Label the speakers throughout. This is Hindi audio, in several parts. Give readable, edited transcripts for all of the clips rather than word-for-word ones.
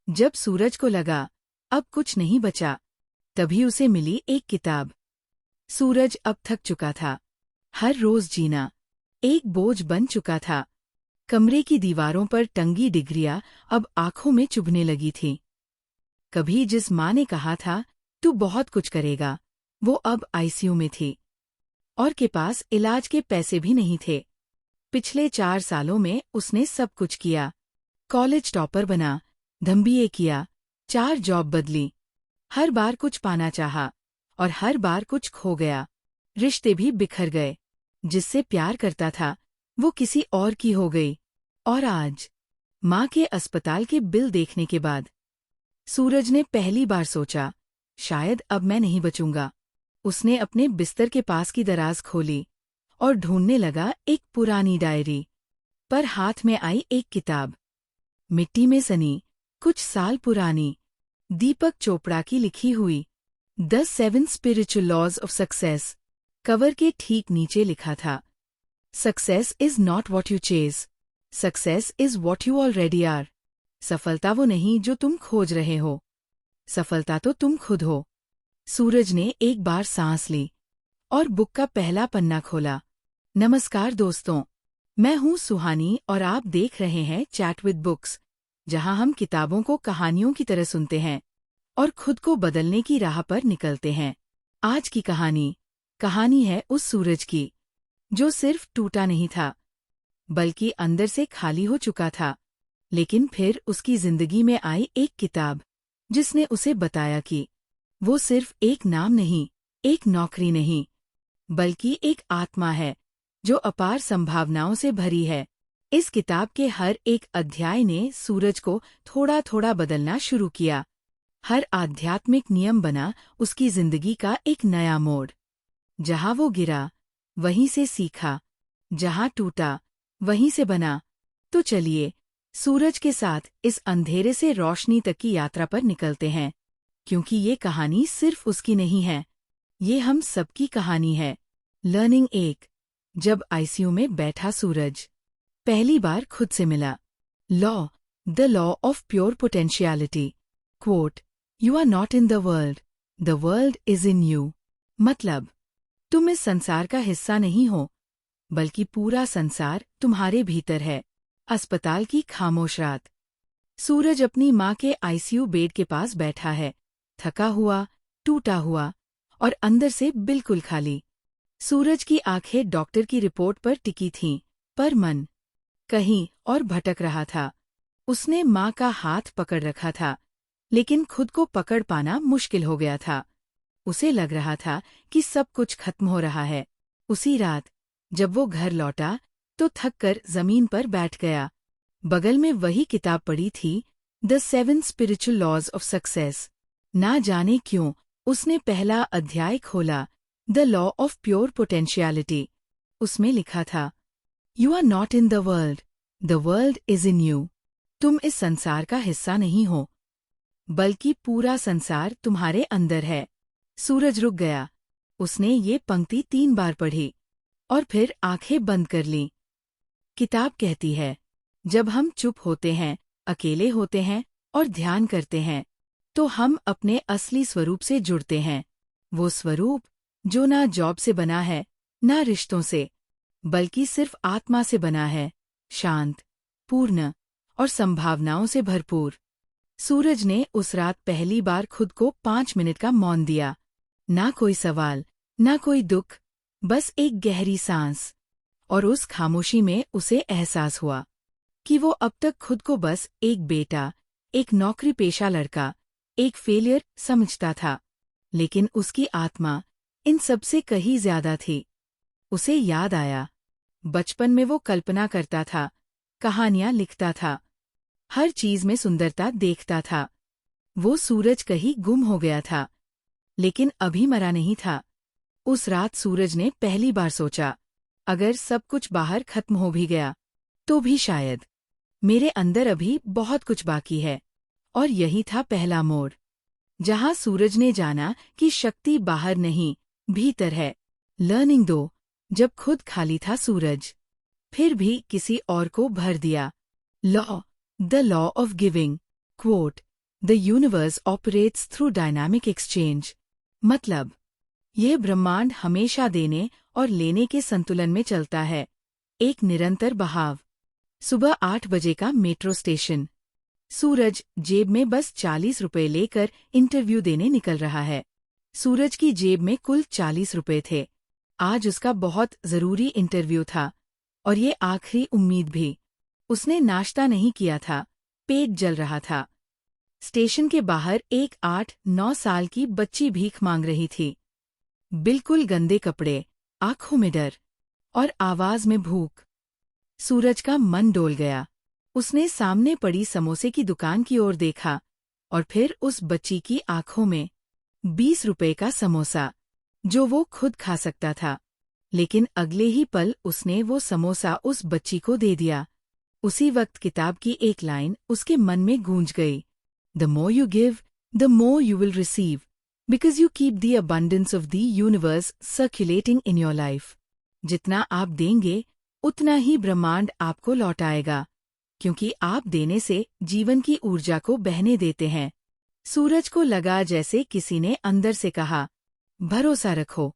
Speaker 1: जब सूरज को लगा अब कुछ नहीं बचा, तभी उसे मिली एक किताब। सूरज अब थक चुका था। हर रोज जीना एक बोझ बन चुका था। कमरे की दीवारों पर टंगी डिग्रियां अब आंखों में चुभने लगी थी। कभी जिस माँ ने कहा था तू बहुत कुछ करेगा, वो अब आईसीयू में थी और के पास इलाज के पैसे भी नहीं थे। पिछले 4 सालों में उसने सब कुछ किया। कॉलेज टॉपर बना, MBA किया, 4 जॉब बदली। हर बार कुछ पाना चाहा और हर बार कुछ खो गया। रिश्ते भी बिखर गए। जिससे प्यार करता था वो किसी और की हो गई। और आज माँ के अस्पताल के बिल देखने के बाद सूरज ने पहली बार सोचा, शायद अब मैं नहीं बचूंगा। उसने अपने बिस्तर के पास की दराज खोली और ढूंढने लगा एक पुरानी डायरी। पर हाथ में आई एक किताब, मिट्टी में सनी, कुछ साल पुरानी, दीपक चोपड़ा की लिखी हुई the 7 spiritual laws of success. Cover के ठीक नीचे लिखा था, success is not what you chase, success is what you already are. सफलता वो नहीं जो तुम खोज रहे हो, सफलता तो तुम खुद हो। सूरज ने एक बार सांस ली और बुक का पहला पन्ना खोला। नमस्कार दोस्तों, मैं हूँ सुहानी और आप देख रहे हैं चैट विद बुक्स, जहाँ हम किताबों को कहानियों की तरह सुनते हैं और खुद को बदलने की राह पर निकलते हैं। आज की कहानी है उस सूरज की जो सिर्फ टूटा नहीं था बल्कि अंदर से खाली हो चुका था। लेकिन फिर उसकी जिंदगी में आई एक किताब जिसने उसे बताया कि वो सिर्फ एक नाम नहीं, एक नौकरी नहीं, बल्कि एक आत्मा है जो अपार संभावनाओं से भरी है। इस किताब के हर एक अध्याय ने सूरज को थोड़ा थोड़ा बदलना शुरू किया। हर आध्यात्मिक नियम बना उसकी जिंदगी का एक नया मोड़। जहाँ वो गिरा वहीं से सीखा, जहाँ टूटा वहीं से बना। तो चलिए सूरज के साथ इस अंधेरे से रोशनी तक की यात्रा पर निकलते हैं, क्योंकि ये कहानी सिर्फ उसकी नहीं है, ये हम सबकी कहानी है। लर्निंग 1। जब आईसीयू में बैठा सूरज पहली बार खुद से मिला। The law of pure potentiality. Quote, you are not in the world is in you. मतलब, तुम इस संसार का हिस्सा नहीं हो, बल्कि पूरा संसार तुम्हारे भीतर है। अस्पताल की खामोश रात। सूरज अपनी माँ के आईसीयू बेड के पास बैठा है, थका हुआ, टूटा हुआ और अंदर से बिल्कुल खाली। सूरज की आंखें डॉक्टर की रिपोर्ट पर टिकी थीं, पर मन कहीं और भटक रहा था। उसने माँ का हाथ पकड़ रखा था, लेकिन खुद को पकड़ पाना मुश्किल हो गया था। उसे लग रहा था कि सब कुछ खत्म हो रहा है। उसी रात जब वो घर लौटा तो थक कर जमीन पर बैठ गया। बगल में वही किताब पड़ी थी, the 7 spiritual laws of success. ना जाने क्यों उसने पहला अध्याय खोला, the law of pure potentiality. उसमें लिखा था, you are not in the world is in you. तुम इस संसार का हिस्सा नहीं हो, बल्कि पूरा संसार तुम्हारे अंदर है। सूरज रुक गया। उसने ये पंक्ति 3 बार पढ़ी और फिर आंखें बंद कर लीं। किताब कहती है, जब हम चुप होते हैं, अकेले होते हैं और ध्यान करते हैं, तो हम अपने असली स्वरूप से जुड़ते हैं। वो स्वरूप जो ना जॉब से बना है, ना रिश्तों से, बल्कि सिर्फ आत्मा से बना है, शांत, पूर्ण और संभावनाओं से भरपूर। सूरज ने उस रात पहली बार खुद को 5 मिनट का मौन दिया। ना कोई सवाल, ना कोई दुख, बस एक गहरी सांस। और उस खामोशी में उसे एहसास हुआ कि वो अब तक खुद को बस एक बेटा, एक नौकरी पेशा लड़का, एक फेलियर समझता था। लेकिन उसकी आत्मा इन सबसे कहीं ज्यादा थी। उसे याद आया, बचपन में वो कल्पना करता था, कहानियां लिखता था, हर चीज में सुंदरता देखता था। वो सूरज कहीं गुम हो गया था, लेकिन अभी मरा नहीं था। उस रात सूरज ने पहली बार सोचा, अगर सब कुछ बाहर खत्म हो भी गया, तो भी शायद मेरे अंदर अभी बहुत कुछ बाकी है। और यही था पहला मोड़, जहां सूरज ने जाना कि शक्ति बाहर नहीं, भीतर है। लर्निंग 2। जब खुद खाली था सूरज फिर भी किसी और को भर दिया। The law of giving. Quote, the universe operates through dynamic exchange. मतलब, यह ब्रह्मांड हमेशा देने और लेने के संतुलन में चलता है, एक निरंतर बहाव। सुबह 8 बजे का मेट्रो स्टेशन। सूरज जेब में बस 40 रुपए लेकर इंटरव्यू देने निकल रहा है। सूरज की जेब में कुल 40 रुपए थे। आज उसका बहुत जरूरी इंटरव्यू था, और ये आखिरी उम्मीद भी। उसने नाश्ता नहीं किया था, पेट जल रहा था। स्टेशन के बाहर एक 8-9 साल की बच्ची भीख मांग रही थी। बिल्कुल गंदे कपड़े, आंखों में डर और आवाज में भूख। सूरज का मन डोल गया। उसने सामने पड़ी समोसे की दुकान की ओर देखा, और फिर उस बच्ची की आंखों में 20 रुपए का समोसा, जो वो खुद खा सकता था। लेकिन अगले ही पल उसने वो समोसा उस बच्ची को दे दिया। उसी वक्त किताब की एक लाइन उसके मन में गूंज गई। The more you give, the more you will receive, because you keep the abundance of the universe circulating in your life. जितना आप देंगे, उतना ही ब्रह्मांड आपको लौटाएगा, क्योंकि आप देने से जीवन की ऊर्जा को बहने देते हैं। सूरज को लगा जैसे किसी ने अंदर से कहा, भरोसा रखो,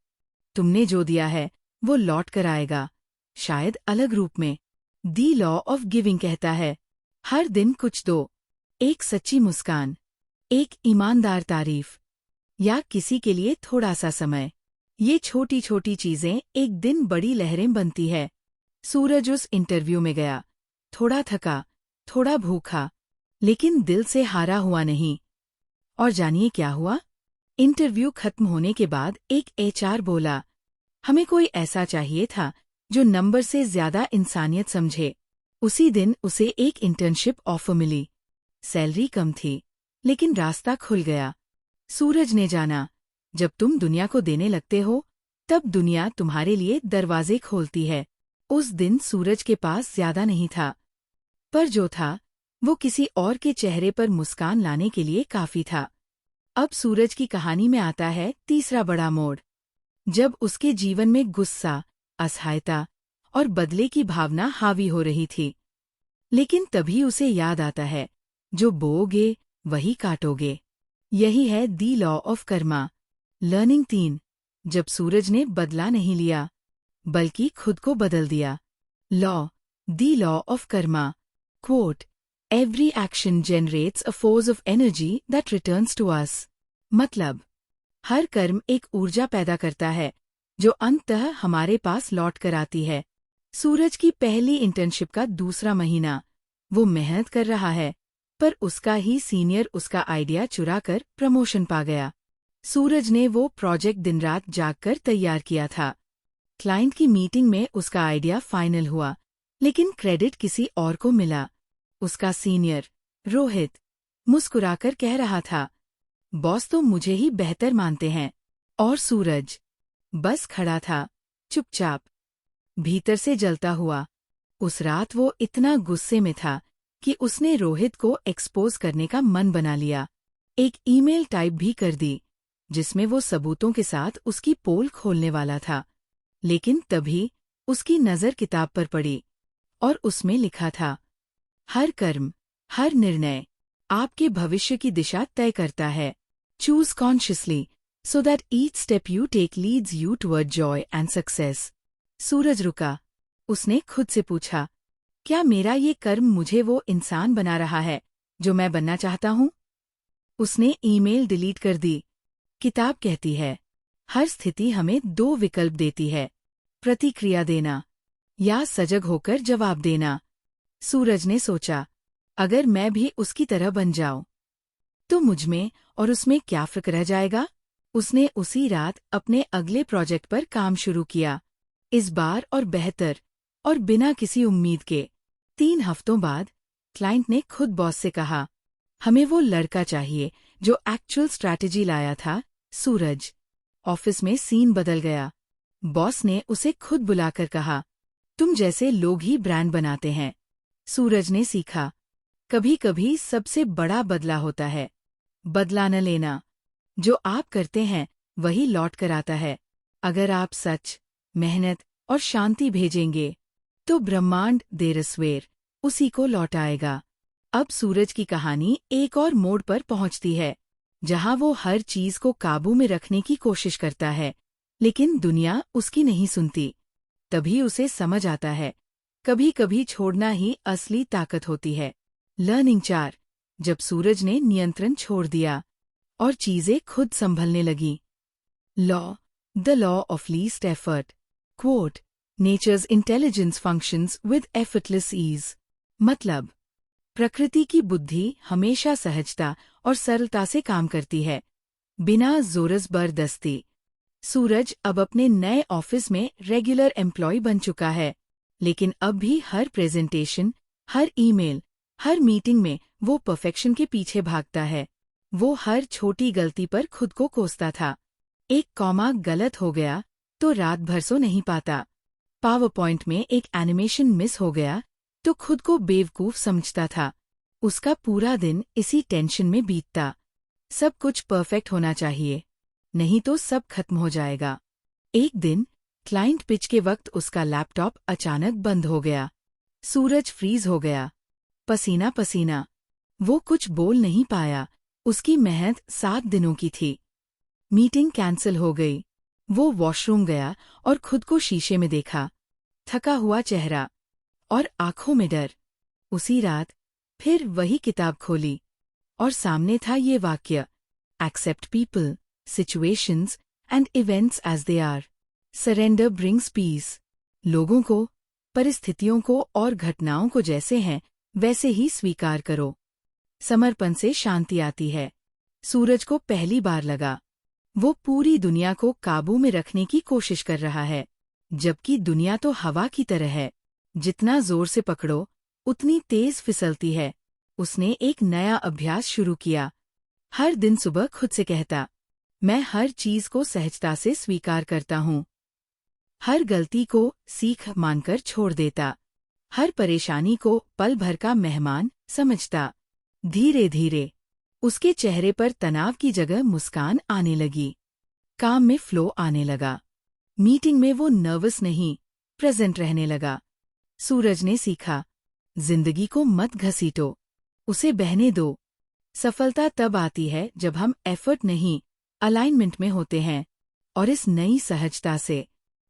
Speaker 1: तुमने जो दिया है वो लौट कर आएगा, शायद अलग रूप में। दी लॉ ऑफ गिविंग कहता है, हर दिन कुछ दो, एक सच्ची मुस्कान, एक ईमानदार तारीफ, या किसी के लिए थोड़ा सा समय। ये छोटी छोटी चीजें एक दिन बड़ी लहरें बनती है। सूरज उस इंटरव्यू में गया, थोड़ा थका, थोड़ा भूखा, लेकिन दिल से हारा हुआ नहीं। और जानिए क्या हुआ? इंटरव्यू खत्म होने के बाद एक एचआर बोला, हमें कोई ऐसा चाहिए था जो नंबर से ज्यादा इंसानियत समझे। उसी दिन उसे एक इंटर्नशिप ऑफर मिली। सैलरी कम थी, लेकिन रास्ता खुल गया। सूरज ने जाना, जब तुम दुनिया को देने लगते हो, तब दुनिया तुम्हारे लिए दरवाजे खोलती है। उस दिन सूरज के पास ज्यादा नहीं था, पर जो था वो किसी और के चेहरे पर मुस्कान लाने के लिए काफी था। अब सूरज की कहानी में आता है तीसरा बड़ा मोड़, जब उसके जीवन में गुस्सा, असहायता और बदले की भावना हावी हो रही थी। लेकिन तभी उसे याद आता है, जो बोओगे वही काटोगे। यही है दी लॉ ऑफ कर्मा। लर्निंग 3। जब सूरज ने बदला नहीं लिया, बल्कि खुद को बदल दिया। Law, the law of karma. Quote, every action generates a force of energy that returns to us. मतलब, हर कर्म एक ऊर्जा पैदा करता है, जो अंततः हमारे पास लौट कर आती है। सूरज की पहली इंटर्नशिप का दूसरा महीना। वो मेहनत कर रहा है, पर उसका ही सीनियर उसका आइडिया चुरा कर प्रमोशन पा गया। सूरज ने वो प्रोजेक्ट दिन रात जागकर तैयार किया था। क्लाइंट की मीटिंग में उसका आइडिया फाइनल हुआ, लेकिन क्रेडिट किसी और को मिला। उसका सीनियर, रोहित, मुस्कुराकर कह रहा था, बॉस तो मुझे ही बेहतर मानते हैं। और सूरज बस खड़ा था, चुपचाप, भीतर से जलता हुआ। उस रात वो इतना गुस्से में था कि उसने रोहित को एक्सपोज करने का मन बना लिया। एक ईमेल टाइप भी कर दी, जिसमें वो सबूतों के साथ उसकी पोल खोलने वाला था। लेकिन तभी उसकी नज़र किताब पर पड़ी, और उसमें लिखा था, हर कर्म, हर निर्णय आपके भविष्य की दिशा तय करता है। Choose consciously, so that each step you take leads you toward joy and success. सूरज रुका। उसने खुद से पूछा, क्या मेरा ये कर्म मुझे वो इंसान बना रहा है जो मैं बनना चाहता हूँ? उसने ईमेल डिलीट कर दी। किताब कहती है, हर स्थिति हमें 2 विकल्प देती है, प्रतिक्रिया देना या सजग होकर जवाब देना। सूरज ने सोचा, अगर मैं भी उसकी तरह बन जाऊं, तो मुझमें और उसमें क्या फर्क रह जाएगा? उसने उसी रात अपने अगले प्रोजेक्ट पर काम शुरू किया, इस बार और बेहतर, और बिना किसी उम्मीद के। 3 हफ्तों बाद क्लाइंट ने खुद बॉस से कहा, हमें वो लड़का चाहिए जो एक्चुअल स्ट्रैटेजी लाया था। सूरज। ऑफिस में सीन बदल गया। बॉस ने उसे खुद बुलाकर कहा, तुम जैसे लोग ही ब्रांड बनाते हैं। सूरज ने सीखा, कभी कभी सबसे बड़ा बदला होता है बदला न लेना। जो आप करते हैं वही लौट कर आता है। अगर आप सच, मेहनत और शांति भेजेंगे, तो ब्रह्मांड देर सवेर उसी को लौटाएगा। अब सूरज की कहानी एक और मोड़ पर पहुंचती है, जहां वो हर चीज को काबू में रखने की कोशिश करता है, लेकिन दुनिया उसकी नहीं सुनती। तभी उसे समझ आता है, कभी कभी छोड़ना ही असली ताकत होती है। लर्निंग 4। जब सूरज ने नियंत्रण छोड़ दिया और चीजें खुद संभलने लगी। Law, the law of least effort. Quote, nature's intelligence functions with effortless ease. मतलब, प्रकृति की बुद्धि हमेशा सहजता और सरलता से काम करती है, बिना ज़बरदस्ती। सूरज अब अपने नए ऑफिस में रेगुलर एम्प्लॉय बन चुका है, लेकिन अब भी हर प्रेजेंटेशन, हर ईमेल, हर मीटिंग में वो परफेक्शन के पीछे भागता है। वो हर छोटी गलती पर खुद को कोसता था। एक कॉमा गलत हो गया तो रात भर सो नहीं पाता। पावर पॉइंट में एक एनिमेशन मिस हो गया तो खुद को बेवकूफ समझता था। उसका पूरा दिन इसी टेंशन में बीतता। सब कुछ परफेक्ट होना चाहिए, नहीं तो सब खत्म हो जाएगा। एक दिन क्लाइंट पिच के वक्त उसका लैपटॉप अचानक बंद हो गया। सूरज फ्रीज हो गया, पसीना पसीना। वो कुछ बोल नहीं पाया, उसकी मेहनत 7 दिनों की थी। मीटिंग कैंसिल हो गई। वो वॉशरूम गया और खुद को शीशे में देखा। थका हुआ चेहरा और आंखों में डर। उसी रात फिर वही किताब खोली और सामने था ये वाक्य, accept people, situations and events as they are. Surrender brings peace. लोगों को, परिस्थितियों को और घटनाओं को जैसे हैं वैसे ही स्वीकार करो। समर्पण से शांति आती है। सूरज को पहली बार लगा वो पूरी दुनिया को काबू में रखने की कोशिश कर रहा है, जबकि दुनिया तो हवा की तरह है, जितना जोर से पकड़ो उतनी तेज फिसलती है। उसने एक नया अभ्यास शुरू किया। हर दिन सुबह खुद से कहता, मैं हर चीज को सहजता से स्वीकार करता हूँ। हर गलती को सीख मानकर छोड़ देता। हर परेशानी को पल भर का मेहमान समझता। धीरे धीरे उसके चेहरे पर तनाव की जगह मुस्कान आने लगी। काम में फ्लो आने लगा। मीटिंग में वो नर्वस नहीं, प्रेजेंट रहने लगा। सूरज ने सीखा, जिंदगी को मत घसीटो, उसे बहने दो। सफलता तब आती है जब हम एफर्ट नहीं, अलाइनमेंट में होते हैं। और इस नई सहजता से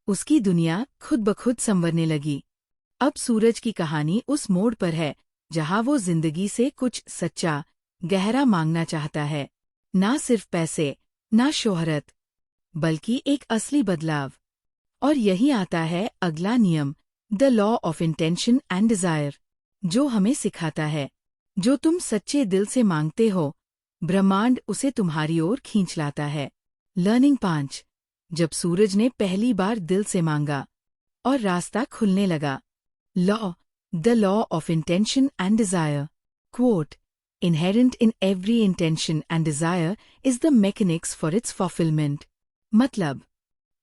Speaker 1: उसकी दुनिया खुद ब खुद संवरने लगी। अब सूरज की कहानी उस मोड़ पर है जहां वो जिंदगी से कुछ सच्चा, गहरा मांगना चाहता है। ना सिर्फ पैसे, ना शोहरत, बल्कि एक असली बदलाव। और यही आता है अगला नियम, the law of intention and desire, जो हमें सिखाता है, जो तुम सच्चे दिल से मांगते हो, ब्रह्मांड उसे तुम्हारी ओर खींच लाता है। लर्निंग 5। जब सूरज ने पहली बार दिल से मांगा और रास्ता खुलने लगा। Law, the law of intention and desire. Quote, inherent in every intention and desire is the mechanics for its fulfillment. मतलब,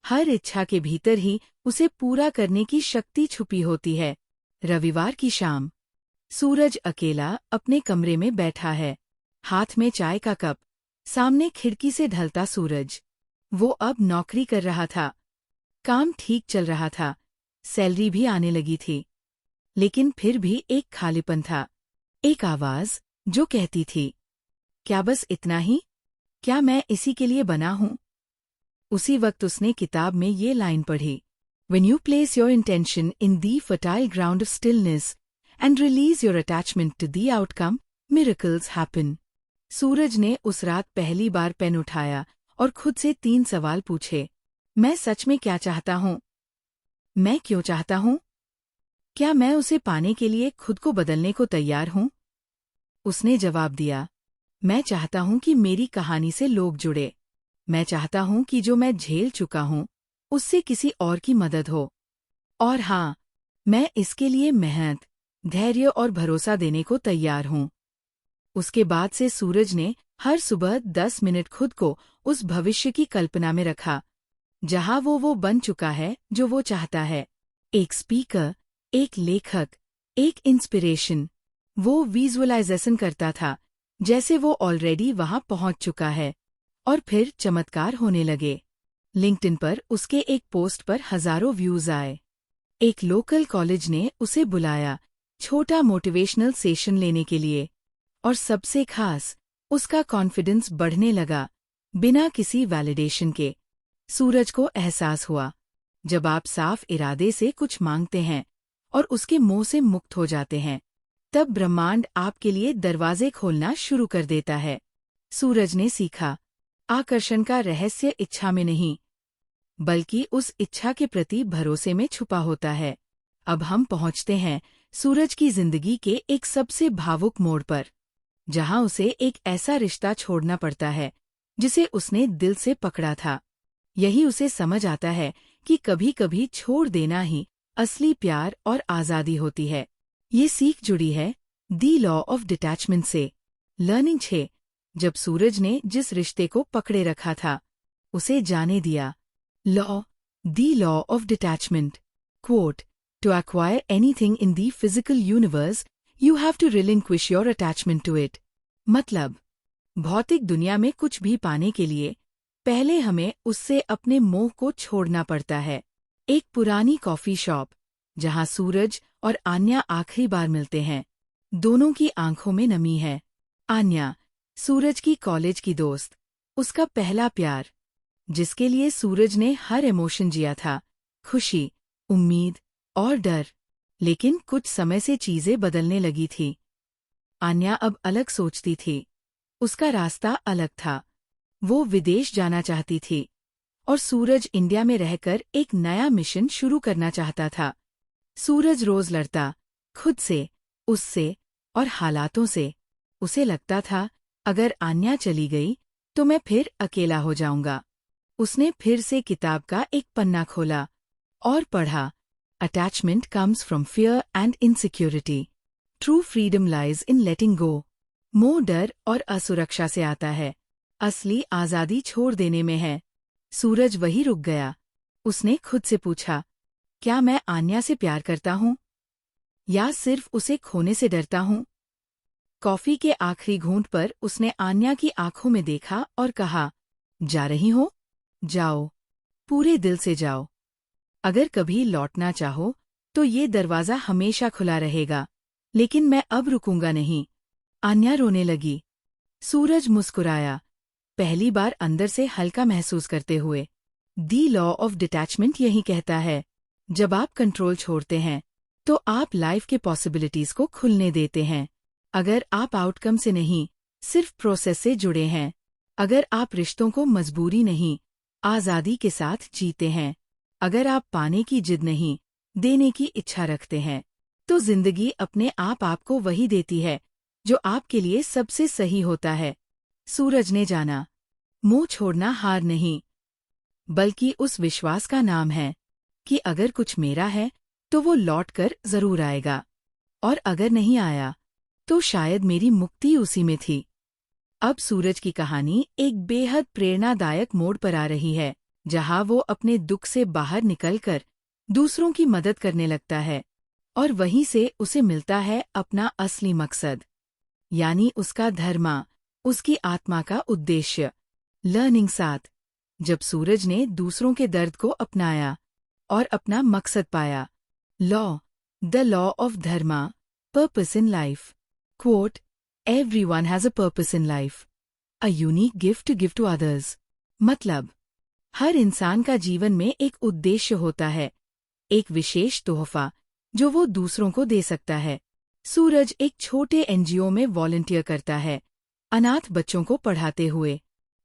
Speaker 1: हर इच्छा के भीतर ही उसे पूरा करने की शक्ति छुपी होती है। रविवार की शाम, सूरज अकेला अपने कमरे में बैठा है, हाथ में चाय का कप, सामने खिड़की से ढलता सूरज। वो अब नौकरी कर रहा था, काम ठीक चल रहा था, सैलरी भी आने लगी थी, लेकिन फिर भी एक खालीपन था। एक आवाज जो कहती थी, क्या बस इतना ही? क्या मैं इसी के लिए बना हूं? उसी वक्त उसने किताब में ये लाइन पढ़ी, When you place your intention in the fertile ground of stillness and release your attachment to the outcome, miracles happen. सूरज ने उस रात पहली बार पेन उठाया और खुद से 3 सवाल पूछे। मैं सच में क्या चाहता हूं? मैं क्यों चाहता हूं? क्या मैं उसे पाने के लिए खुद को बदलने को तैयार हूं? उसने जवाब दिया, मैं चाहता हूं कि मेरी कहानी से लोग जुड़े। मैं चाहता हूं कि जो मैं झेल चुका हूं उससे किसी और की मदद हो। और हाँ, मैं इसके लिए मेहनत, धैर्य और भरोसा देने को तैयार हूं। उसके बाद से सूरज ने हर सुबह 10 मिनट खुद को उस भविष्य की कल्पना में रखा, जहां वो बन चुका है जो वो चाहता है। एक स्पीकर, एक लेखक, एक इंस्पिरेशन। वो विजुअलाइजेशन करता था जैसे वो ऑलरेडी वहां पहुंच चुका है। और फिर चमत्कार होने लगे। लिंक्डइन पर उसके एक पोस्ट पर हजारों व्यूज आए। एक लोकल कॉलेज ने उसे बुलाया, छोटा मोटिवेशनल सेशन लेने के लिए। और सबसे खास, उसका कॉन्फिडेंस बढ़ने लगा, बिना किसी वैलिडेशन के। सूरज को एहसास हुआ, जब आप साफ इरादे से कुछ मांगते हैं और उसके मोह से मुक्त हो जाते हैं, तब ब्रह्मांड आपके लिए दरवाजे खोलना शुरू कर देता है। सूरज ने सीखा, आकर्षण का रहस्य इच्छा में नहीं, बल्कि उस इच्छा के प्रति भरोसे में छुपा होता है। अब हम पहुंचते हैं सूरज की जिंदगी के एक सबसे भावुक मोड़ पर, जहां उसे एक ऐसा रिश्ता छोड़ना पड़ता है जिसे उसने दिल से पकड़ा था। यही उसे समझ आता है कि कभी कभी छोड़ देना ही असली प्यार और आज़ादी होती है। ये सीख जुड़ी है दी लॉ ऑफ डिटैचमेंट से। लर्निंग 6। जब सूरज ने जिस रिश्ते को पकड़े रखा था, उसे जाने दिया। The law of detachment. Quote, to acquire anything in the physical universe, you have to relinquish your attachment to it. मतलब, भौतिक दुनिया में कुछ भी पाने के लिए पहले हमें उससे अपने मोह को छोड़ना पड़ता है। एक पुरानी कॉफी शॉप, जहां सूरज और आन्या आखिरी बार मिलते हैं। दोनों की आंखों में नमी है। आन्या, सूरज की कॉलेज की दोस्त, उसका पहला प्यार, जिसके लिए सूरज ने हर इमोशन जिया था, खुशी, उम्मीद और डर। लेकिन कुछ समय से चीजें बदलने लगी थी। आन्या अब अलग सोचती थी, उसका रास्ता अलग था। वो विदेश जाना चाहती थी और सूरज इंडिया में रहकर एक नया मिशन शुरू करना चाहता था। सूरज रोज लड़ता, खुद से, उससे और हालातों से। उसे लगता था, अगर आन्या चली गई तो मैं फिर अकेला हो जाऊंगा। उसने फिर से किताब का एक पन्ना खोला और पढ़ा, attachment comes from fear and insecurity. True freedom lies in letting go. मोह डर और असुरक्षा से आता है, असली आज़ादी छोड़ देने में है। सूरज वही रुक गया। उसने खुद से पूछा, क्या मैं आन्या से प्यार करता हूँ या सिर्फ उसे खोने से डरता हूँ? कॉफी के आखिरी घूंट पर उसने आन्या की आंखों में देखा और कहा, जा रही हो? जाओ, पूरे दिल से जाओ। अगर कभी लौटना चाहो तो ये दरवाज़ा हमेशा खुला रहेगा, लेकिन मैं अब रुकूंगा नहीं। आन्या रोने लगी। सूरज मुस्कुराया, पहली बार अंदर से हल्का महसूस करते हुए। दी लॉ ऑफ डिटैचमेंट यही कहता है, जब आप कंट्रोल छोड़ते हैं तो आप लाइफ के पॉसिबिलिटीज को खुलने देते हैं। अगर आप आउटकम से नहीं, सिर्फ प्रोसेस से जुड़े हैं, अगर आप रिश्तों को मजबूरी नहीं, आज़ादी के साथ जीते हैं, अगर आप पाने की जिद नहीं, देने की इच्छा रखते हैं, तो जिंदगी अपने आप आपको वही देती है जो आपके लिए सबसे सही होता है। सूरज ने जाना, मोह छोड़ना हार नहीं, बल्कि उस विश्वास का नाम है कि अगर कुछ मेरा है तो वो लौटकर जरूर आएगा, और अगर नहीं आया तो शायद मेरी मुक्ति उसी में थी। अब सूरज की कहानी एक बेहद प्रेरणादायक मोड़ पर आ रही है, जहां वो अपने दुख से बाहर निकलकर दूसरों की मदद करने लगता है, और वहीं से उसे मिलता है अपना असली मकसद, यानी उसका धर्म, उसकी आत्मा का उद्देश्य। लर्निंग 7। जब सूरज ने दूसरों के दर्द को अपनाया और अपना मकसद पाया। The law of dharma, purpose in life. Quote, everyone has a purpose in life, a unique gift to give to others. मतलब, हर इंसान का जीवन में एक उद्देश्य होता है, एक विशेष तोहफा जो वो दूसरों को दे सकता है। सूरज एक छोटे एनजीओ में वॉलंटियर करता है, अनाथ बच्चों को पढ़ाते हुए।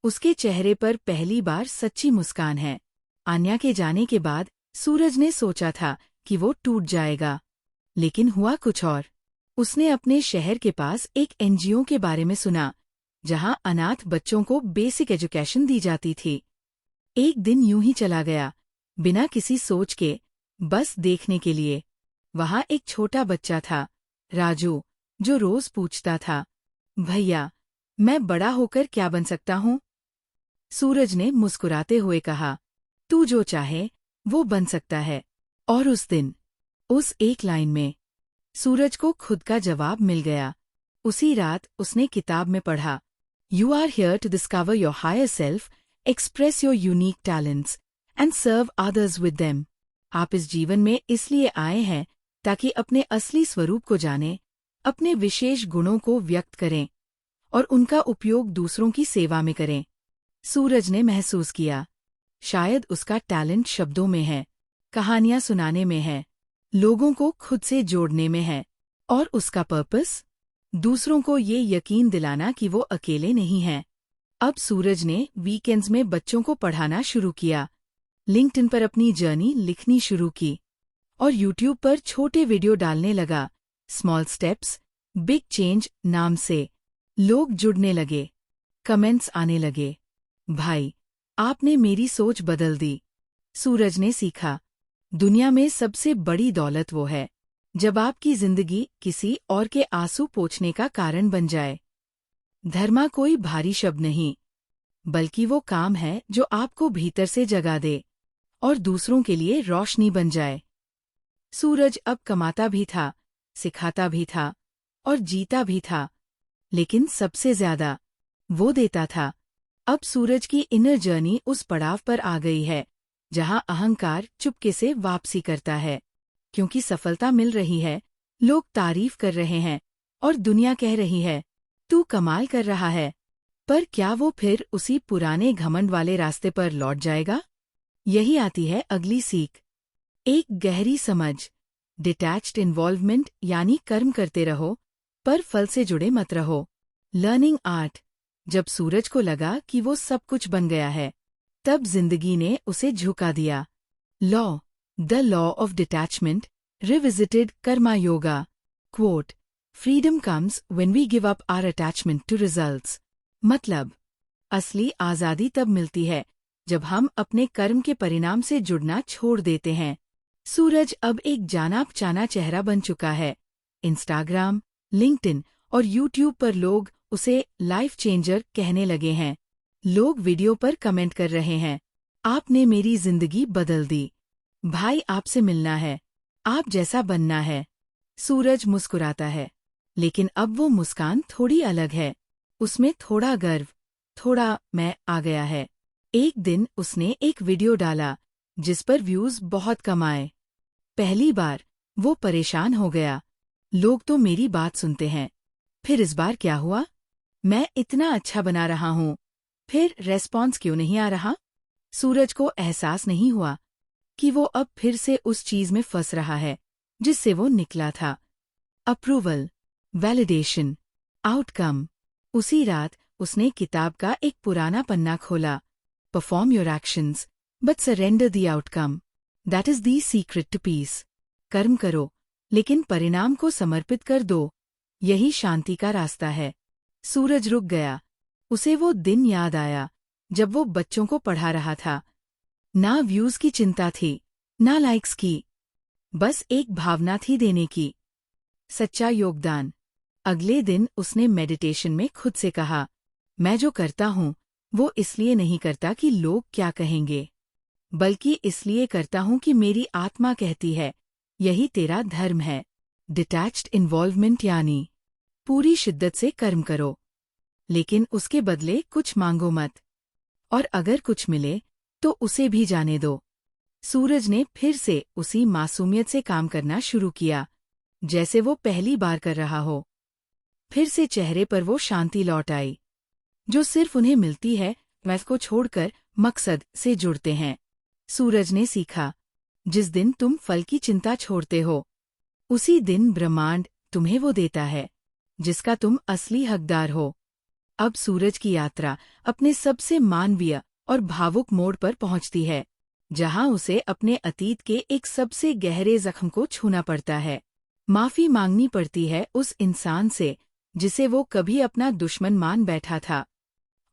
Speaker 1: उसके चेहरे पर पहली बार सच्ची मुस्कान है। आन्या के जाने के बाद सूरज ने सोचा था कि वो टूट जाएगा, लेकिन हुआ कुछ और। उसने अपने शहर के पास एक एनजीओ के बारे में सुना, जहां अनाथ बच्चों को बेसिक एजुकेशन दी जाती थी। एक दिन यूं ही चला गया, बिना किसी सोच के, बस देखने के लिए। वहां एक छोटा बच्चा था, राजू, जो रोज पूछता था, भैया, मैं बड़ा होकर क्या बन सकता हूँ? सूरज ने मुस्कुराते हुए कहा, तू जो चाहे वो बन सकता है। और उस दिन, उस एक लाइन में, सूरज को खुद का जवाब मिल गया। उसी रात उसने किताब में पढ़ा, you are here to discover your higher self, express your unique talents and serve others with them. आप इस जीवन में इसलिए आए हैं ताकि अपने असली स्वरूप को जानें, अपने विशेष गुणों को व्यक्त करें और उनका उपयोग दूसरों की सेवा में करें। सूरज ने महसूस किया, शायद उसका टैलेंट शब्दों में है, कहानियां सुनाने में है, लोगों को खुद से जोड़ने में है, और उसका पर्पस दूसरों को ये यकीन दिलाना कि वो अकेले नहीं हैं। अब सूरज ने वीकेंड्स में बच्चों को पढ़ाना शुरू किया, लिंक्डइन पर अपनी जर्नी लिखनी शुरू की और यूट्यूब पर छोटे वीडियो डालने लगा। स्मॉल स्टेप्स बिग चेंज नाम से। लोग जुड़ने लगे, कमेंट्स आने लगे, भाई आपने मेरी सोच बदल दी। सूरज ने सीखा, दुनिया में सबसे बड़ी दौलत वो है जब आपकी जिंदगी किसी और के आंसू पोंछने का कारण बन जाए। धर्मा कोई भारी शब्द नहीं, बल्कि वो काम है जो आपको भीतर से जगा दे और दूसरों के लिए रोशनी बन जाए। सूरज अब कमाता भी था, सिखाता भी था और जीता भी था, लेकिन सबसे ज्यादा वो देता था। अब सूरज की इनर जर्नी उस पड़ाव पर आ गई है जहां अहंकार चुपके से वापसी करता है, क्योंकि सफलता मिल रही है, लोग तारीफ कर रहे हैं और दुनिया कह रही है तू कमाल कर रहा है। पर क्या वो फिर उसी पुराने घमंड वाले रास्ते पर लौट जाएगा? यही आती है अगली सीख, एक गहरी समझ। डिटैच्ड इन्वॉल्वमेंट यानी कर्म करते रहो पर फल से जुड़े मत रहो। Learning art. जब सूरज को लगा कि वो सब कुछ बन गया है, तब जिंदगी ने उसे झुका दिया। Law, the law of detachment, revisited karma yoga. Quote, freedom comes when we give up our attachment to results. मतलब, असली आज़ादी तब मिलती है जब हम अपने कर्म के परिणाम से जुड़ना छोड़ देते हैं। सूरज अब एक जाना पहचाना चेहरा बन चुका है। इंस्टाग्राम, लिंक्डइन और यूट्यूब पर लोग उसे लाइफ चेंजर कहने लगे हैं। लोग वीडियो पर कमेंट कर रहे हैं, आपने मेरी जिंदगी बदल दी। भाई आपसे मिलना है, आप जैसा बनना है। सूरज मुस्कुराता है, लेकिन अब वो मुस्कान थोड़ी अलग है। उसमें थोड़ा गर्व, थोड़ा मैं आ गया है। एक दिन उसने एक वीडियो डाला जिस पर व्यूज बहुत कम आए। पहली बार वो परेशान हो गया, लोग तो मेरी बात सुनते हैं, फिर इस बार क्या हुआ? मैं इतना अच्छा बना रहा हूँ, फिर रेस्पॉन्स क्यों नहीं आ रहा? सूरज को एहसास नहीं हुआ कि वो अब फिर से उस चीज में फंस रहा है जिससे वो निकला था। Approval, validation, outcome. उसी रात उसने किताब का एक पुराना पन्ना खोला। Perform your actions but surrender the outcome, that is the secret to peace. कर्म करो लेकिन परिणाम को समर्पित कर दो, यही शांति का रास्ता है। सूरज रुक गया। उसे वो दिन याद आया जब वो बच्चों को पढ़ा रहा था। ना व्यूज की चिंता थी, ना लाइक्स की, बस एक भावना थी देने की, सच्चा योगदान। अगले दिन उसने मेडिटेशन में खुद से कहा, मैं जो करता हूँ वो इसलिए नहीं करता कि लोग क्या कहेंगे, बल्कि इसलिए करता हूँ कि मेरी आत्मा कहती है यही तेरा धर्म है। डिटैच्ड इन्वॉल्वमेंट यानी पूरी शिद्दत से कर्म करो, लेकिन उसके बदले कुछ मांगो मत, और अगर कुछ मिले तो उसे भी जाने दो। सूरज ने फिर से उसी मासूमियत से काम करना शुरू किया जैसे वो पहली बार कर रहा हो। फिर से चेहरे पर वो शांति लौट आई जो सिर्फ उन्हें मिलती है वैस को छोड़कर मकसद से जुड़ते हैं। सूरज ने सीखा, जिस दिन तुम फल की चिंता छोड़ते हो, उसी दिन ब्रह्मांड तुम्हें वो देता है जिसका तुम असली हकदार हो। अब सूरज की यात्रा अपने सबसे मानवीय और भावुक मोड़ पर पहुंचती है, जहां उसे अपने अतीत के एक सबसे गहरे जख्म को छूना पड़ता है। माफी मांगनी पड़ती है उस इंसान से जिसे वो कभी अपना दुश्मन मान बैठा था,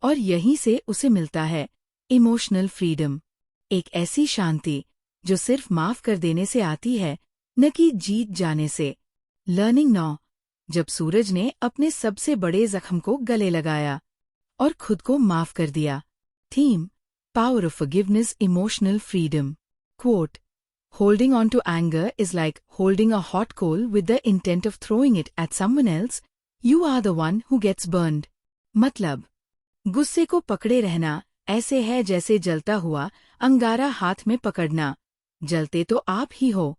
Speaker 1: और यहीं से उसे मिलता है इमोशनल फ्रीडम, एक ऐसी शांति जो सिर्फ माफ कर देने से आती है, न कि जीत जाने से। लर्निंग नौ। जब सूरज ने अपने सबसे बड़े जख्म को गले लगाया और खुद को माफ कर दिया। Theme, power of forgiveness, emotional freedom. Quote, holding on to anger is like holding a hot coal with the intent of throwing it at someone else. You are the one who gets burned. मतलब, गुस्से को पकड़े रहना ऐसे है जैसे जलता हुआ अंगारा हाथ में पकड़ना, जलते तो आप ही हो,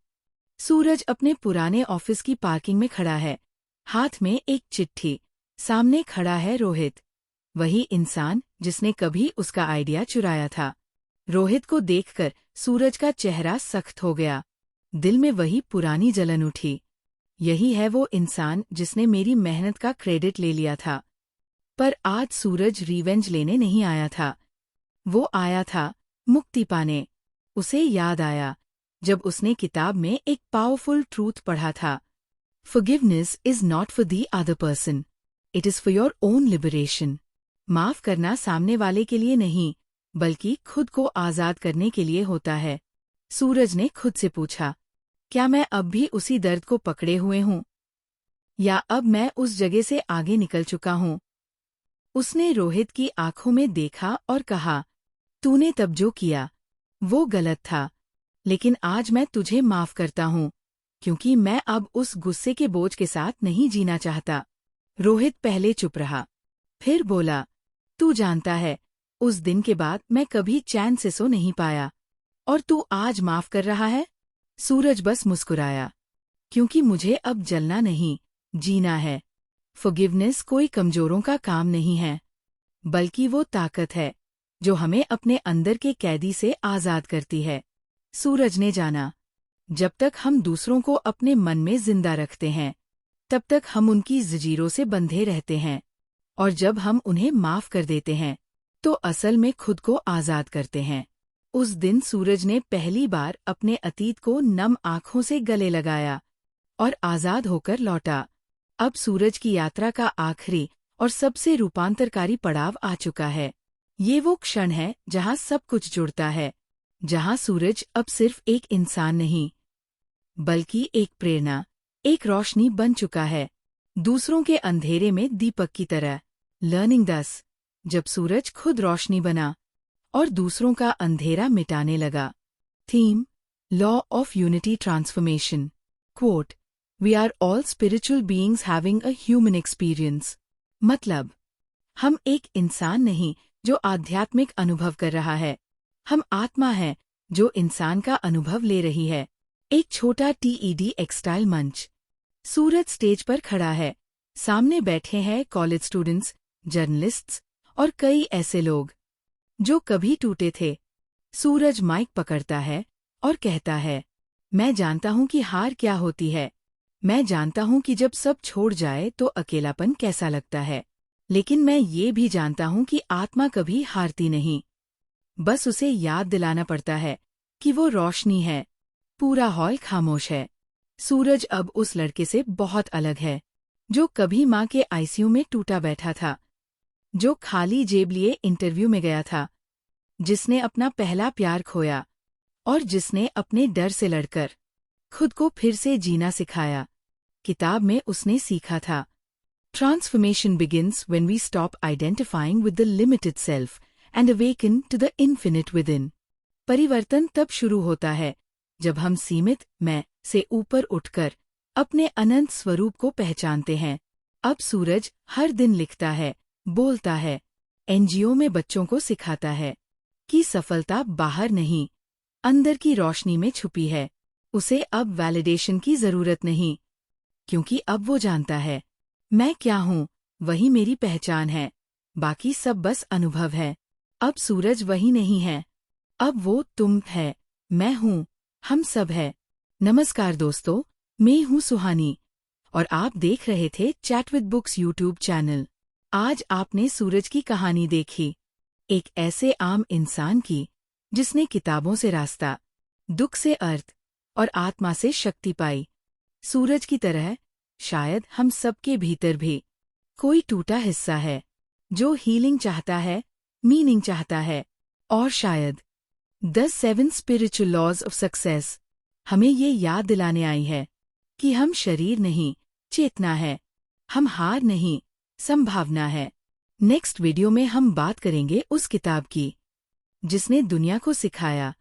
Speaker 1: सूरज अपने पुराने ऑफिस की पार्किंग में खड़ा है, हाथ में एक चिट्ठी। सामने खड़ा है रोहित, वही इंसान जिसने कभी उसका आइडिया चुराया था। रोहित को देखकर सूरज का चेहरा सख्त हो गया। दिल में वही पुरानी जलन उठी। यही है वो इंसान जिसने मेरी मेहनत का क्रेडिट ले लिया था। पर आज सूरज रिवेंज लेने नहीं आया था। वो आया था मुक्ति पाने। उसे याद आया जब उसने किताब में एक पावरफुल ट्रूथ पढ़ा था। Forgiveness is not for the other person, it is for your own liberation. माफ करना सामने वाले के लिए नहीं, बल्कि खुद को आजाद करने के लिए होता है। सूरज ने खुद से पूछा, क्या मैं अब भी उसी दर्द को पकड़े हुए हूं, या अब मैं उस जगह से आगे निकल चुका हूं? उसने रोहित की आंखों में देखा और कहा, तूने तब जो किया वो गलत था, लेकिन आज मैं तुझे माफ करता हूं, क्योंकि मैं अब उस गुस्से के बोझ के साथ नहीं जीना चाहता। रोहित पहले चुप रहा, फिर बोला, तू जानता है, उस दिन के बाद मैं कभी चैन से सो नहीं पाया, और तू आज माफ कर रहा है? सूरज बस मुस्कुराया, क्योंकि मुझे अब जलना नहीं, जीना है। फॉरगिवनेस कोई कमजोरों का काम नहीं है, बल्कि वो ताकत है जो हमें अपने अंदर के कैदी से आजाद करती है। सूरज ने जाना, जब तक हम दूसरों को अपने मन में जिंदा रखते हैं, तब तक हम उनकी जंजीरों से बंधे रहते हैं, और जब हम उन्हें माफ कर देते हैं, तो असल में खुद को आजाद करते हैं। उस दिन सूरज ने पहली बार अपने अतीत को नम आंखों से गले लगाया और आजाद होकर लौटा। अब सूरज की यात्रा का आखिरी और सबसे रूपांतरकारी पड़ाव आ चुका है। ये वो क्षण है जहां सब कुछ जुड़ता है, जहां सूरज अब सिर्फ एक इंसान नहीं, बल्कि एक प्रेरणा, एक रोशनी बन चुका है, दूसरों के अंधेरे में दीपक की तरह। लर्निंग 10। जब सूरज खुद रोशनी बना और दूसरों का अंधेरा मिटाने लगा। Theme, law of unity transformation. Quote, we are all spiritual beings having a human experience. मतलब, हम एक इंसान नहीं जो आध्यात्मिक अनुभव कर रहा है, हम आत्मा हैं जो इंसान का अनुभव ले रही है। एक छोटा TEDx स्टाइल मंच। सूरज स्टेज पर खड़ा है, सामने बैठे हैं कॉलेज स्टूडेंट्स, जर्नलिस्ट्स और कई ऐसे लोग जो कभी टूटे थे। सूरज माइक पकड़ता है और कहता है, मैं जानता हूं कि हार क्या होती है, मैं जानता हूं कि जब सब छोड़ जाए तो अकेलापन कैसा लगता है, लेकिन मैं ये भी जानता हूं कि आत्मा कभी हारती नहीं। बस उसे याद दिलाना पड़ता है कि वो रोशनी है। पूरा हॉल खामोश है। सूरज अब उस लड़के से बहुत अलग है, जो कभी माँ के ICU में टूटा बैठा था, जो खाली जेब लिए इंटरव्यू में गया था, जिसने अपना पहला प्यार खोया, और जिसने अपने डर से लड़कर खुद को फिर से जीना सिखाया। किताब में उसने सीखा था, transformation begins when we stop identifying with the limited self and awaken to the infinite within. परिवर्तन तब शुरू होता है जब हम सीमित मैं से ऊपर उठकर अपने अनंत स्वरूप को पहचानते हैं। अब सूरज हर दिन लिखता है, बोलता है, NGO में बच्चों को सिखाता है कि सफलता बाहर नहीं, अंदर की रोशनी में छुपी है। उसे अब वैलिडेशन की जरूरत नहीं, क्योंकि अब वो जानता है, मैं क्या हूँ वही मेरी पहचान है, बाकी सब बस अनुभव है। अब सूरज वही नहीं है, अब वो तुम है, मैं हूँ, हम सब है। नमस्कार दोस्तों, मैं हूँ सुहानी और आप देख रहे थे chat with books YouTube channel. आज आपने सूरज की कहानी देखी, एक ऐसे आम इंसान की जिसने किताबों से रास्ता, दुख से अर्थ और आत्मा से शक्ति पाई। सूरज की तरह शायद हम सबके भीतर भी कोई टूटा हिस्सा है जो हीलिंग चाहता है, मीनिंग चाहता है, और शायद the 7 spiritual laws of success हमें ये याद दिलाने आई है कि हम शरीर नहीं, चेतना है, हम हार नहीं, संभावना है। नेक्स्ट वीडियो में हम बात करेंगे उस किताब की जिसने दुनिया को सिखाया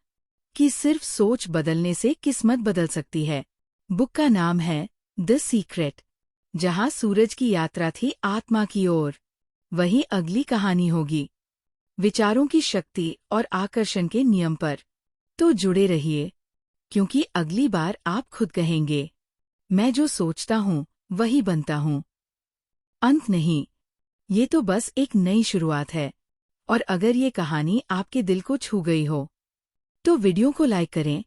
Speaker 1: कि सिर्फ सोच बदलने से किस्मत बदल सकती है। बुक का नाम है द सीक्रेट। जहां सूरज की यात्रा थी आत्मा की ओर, वही अगली कहानी होगी विचारों की शक्ति और आकर्षण के नियम पर। तो जुड़े रहिए। क्योंकि अगली बार आप खुद कहेंगे, मैं जो सोचता हूँ वही बनता हूँ। अंत नहीं, ये तो बस एक नई शुरुआत है। और अगर ये कहानी आपके दिल को छू गई हो, तो वीडियो को लाइक करें,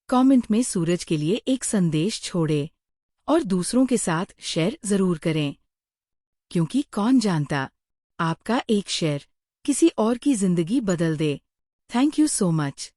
Speaker 1: कमेंट में सूरज के लिए एक संदेश छोड़ें और दूसरों के साथ शेयर जरूर करें। क्योंकि कौन जानता, आपका एक शेयर किसी और की जिंदगी बदल दे। Thank you so much.